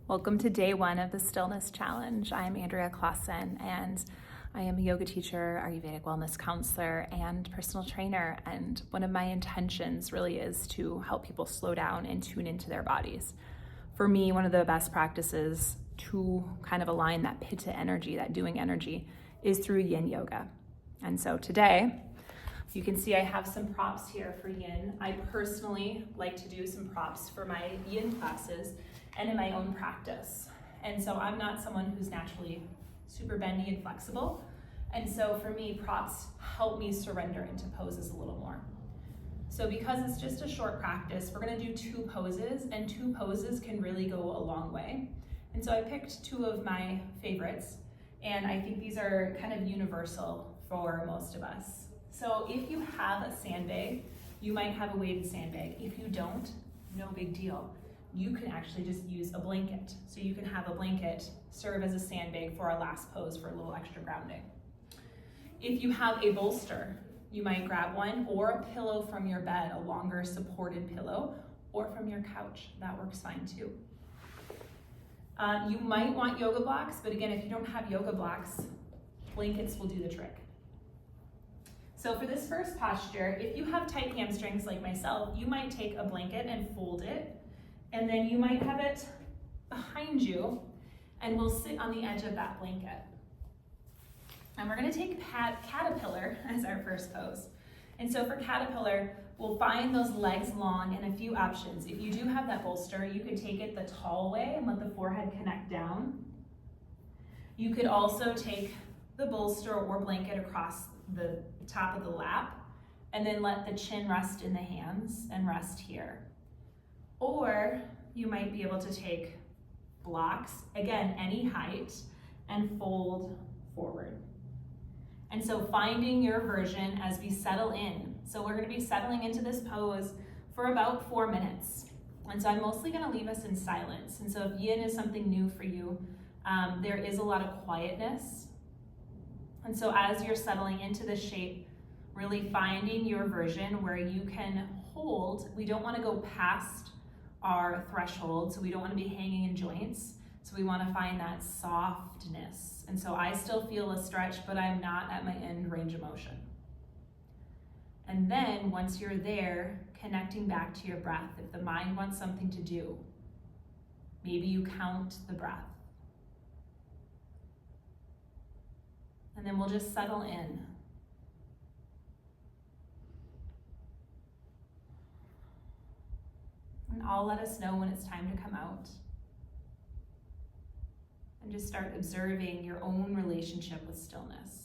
Welcome to day one of the Stillness Challenge. I'm Andrea Clausen, and I am a yoga teacher, Ayurvedic wellness counselor, and personal trainer. And one of my intentions really is to help people slow down and tune into their bodies. For me, one of the best practices to kind of align that pitta energy, that doing energy, is through yin yoga. And so today, you can see I have some props here for yin. I personally like to do some props for my yin classes and in my own practice. And so I'm not someone who's naturally super bendy and flexible. And so for me, props help me surrender into poses a little more. So because it's just a short practice, we're gonna do two poses, and two poses can really go a long way. And so I picked two of my favorites, and I think these are kind of universal for most of us. So if you have a sandbag, you might have a weighted sandbag. If you don't, no big deal. You can actually just use a blanket. So you can have a blanket serve as a sandbag for our last pose for a little extra grounding. If you have a bolster, you might grab one, or a pillow from your bed, a longer supported pillow, or from your couch. That works fine too. You might want yoga blocks, but again, if you don't have yoga blocks, blankets will do the trick. So for this first posture, if you have tight hamstrings like myself, you might take a blanket and fold it, and then you might have it behind you, and we'll sit on the edge of that blanket. And we're gonna take caterpillar as our first pose. And so for caterpillar, we'll find those legs long and a few options. If you do have that bolster, you could take it the tall way and let the forehead connect down. You could also take the bolster or blanket across the top of the lap, and then let the chin rest in the hands and rest here. Or you might be able to take blocks, again, any height, and fold forward. And so finding your version as we settle in. So we're gonna be settling into this pose for about 4 minutes. And so I'm mostly gonna leave us in silence. And so if yin is something new for you, there is a lot of quietness. And so as you're settling into the shape, really finding your version where you can hold. We don't wanna go past our threshold, so we don't wanna be hanging in joints. So we wanna find that softness. And so I still feel a stretch, but I'm not at my end range of motion. And then once you're there, connecting back to your breath. If the mind wants something to do, maybe you count the breath. And then we'll just settle in. And I'll let us know when it's time to come out. And just start observing your own relationship with stillness.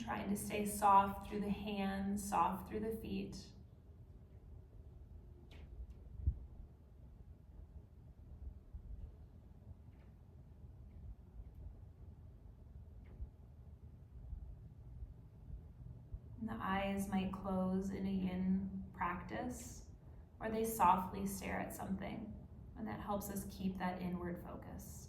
Trying to stay soft through the hands, soft through the feet. And the eyes might close in a yin practice, or they softly stare at something, and that helps us keep that inward focus.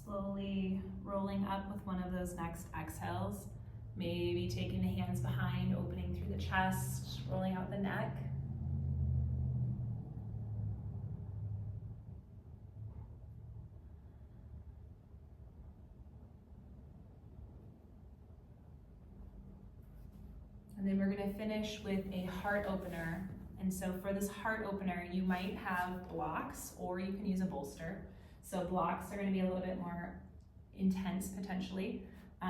Slowly rolling up with one of those next exhales. Maybe taking the hands behind, opening through the chest, rolling out the neck. And then we're going to finish with a heart opener. And so for this heart opener, you might have blocks or you can use a bolster. So blocks are going to be a little bit more intense potentially.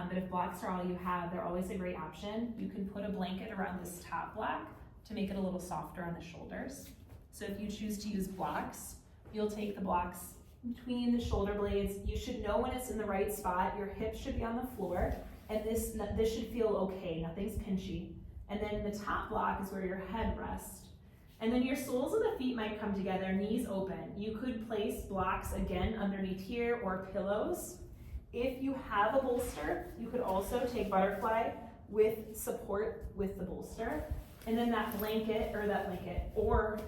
But if blocks are all you have, they're always a great option. You can put a blanket around this top block to make it a little softer on the shoulders. So if you choose to use blocks, you'll take the blocks between the shoulder blades. You should know when it's in the right spot. Your hips should be on the floor, and this should feel okay. Nothing's pinchy. And then the top block is where your head rests. And then your soles of the feet might come together, knees open. You could place blocks again underneath here or pillows. If you have a bolster, you could also take butterfly with support with the bolster. And then that blanket or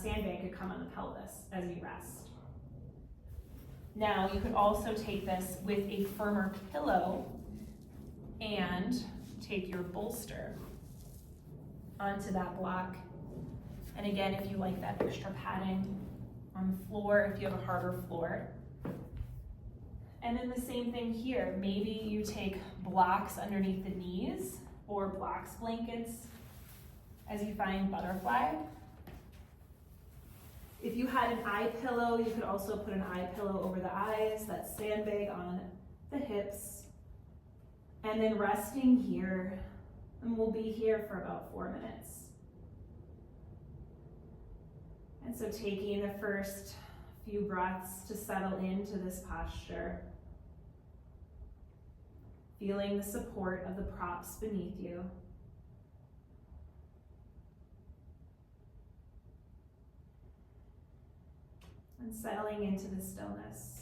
sandbag could come on the pelvis as you rest. Now you could also take this with a firmer pillow and take your bolster onto that block. And again, if you like that extra padding on the floor, if you have a harder floor. And then the same thing here. Maybe you take blocks underneath the knees or blocks blankets as you find butterfly. If you had an eye pillow, you could also put an eye pillow over the eyes, that sandbag on the hips. And then resting here, and we'll be here for about 4 minutes. And so taking the first few breaths to settle into this posture, feeling the support of the props beneath you. And settling into the stillness.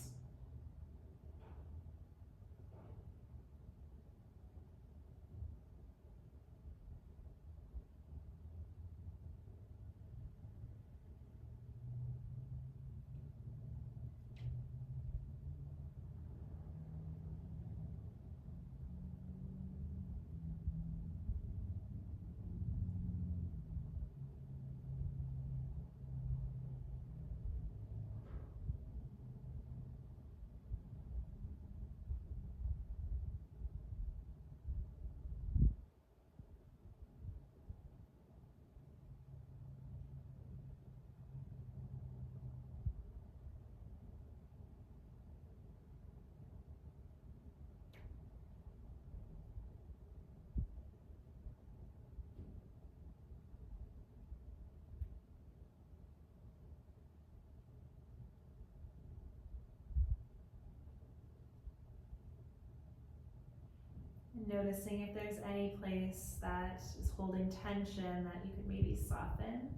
Noticing if there's any place that is holding tension that you could maybe soften.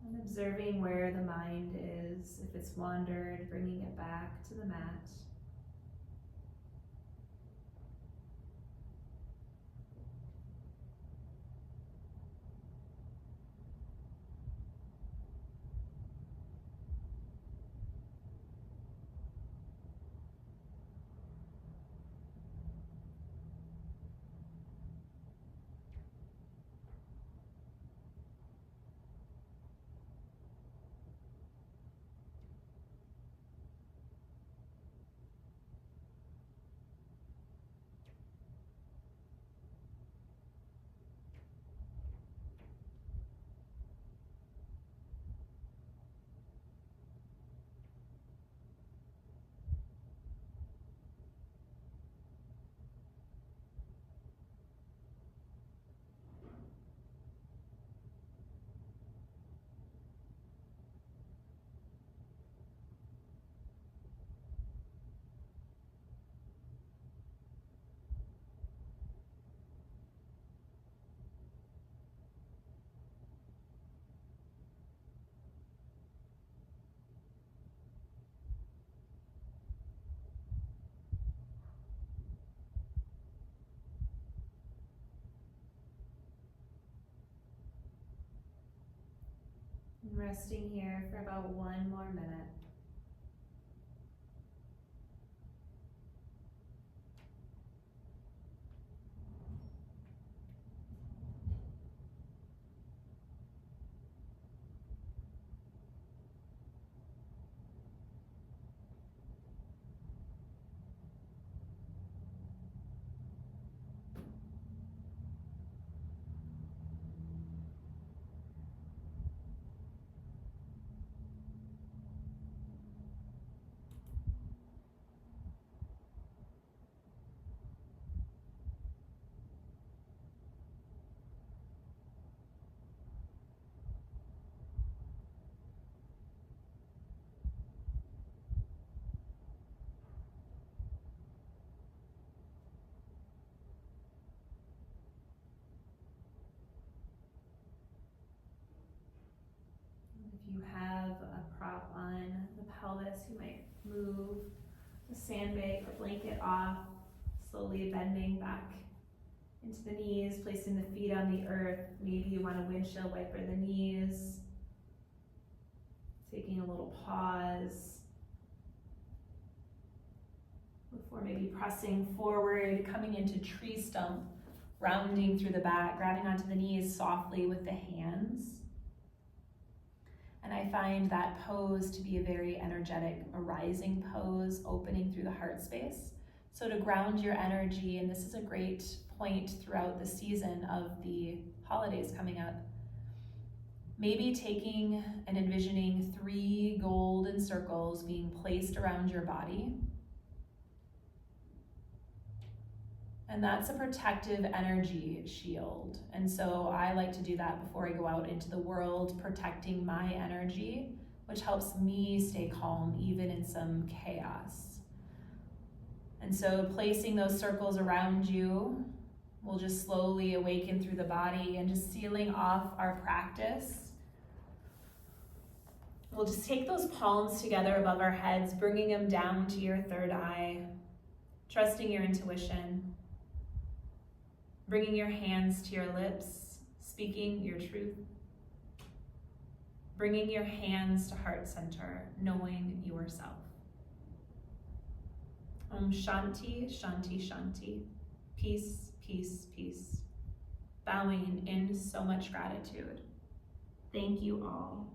And observing where the mind is, if it's wandered, bringing it back to the mat. And resting here for about 1 more minute. If you have a prop on the pelvis, you might move the sandbag or blanket off, slowly bending back into the knees, placing the feet on the earth. Maybe you want to windshield wiper the knees. Taking a little pause before maybe pressing forward, coming into tree stump, rounding through the back, grabbing onto the knees softly with the hands. And I find that pose to be a very energetic, arising pose, opening through the heart space. So to ground your energy, and this is a great point throughout the season of the holidays coming up, maybe taking and envisioning 3 golden circles being placed around your body. And that's a protective energy shield. And so I like to do that before I go out into the world, protecting my energy, which helps me stay calm even in some chaos. And so placing those circles around you will just slowly awaken through the body, and just sealing off our practice. We'll just take those palms together above our heads, bringing them down to your third eye, trusting your intuition, bringing your hands to your lips, speaking your truth, bringing your hands to heart center, knowing yourself. Om Shanti, Shanti, Shanti. Peace, peace, peace. Bowing in so much gratitude. Thank you all.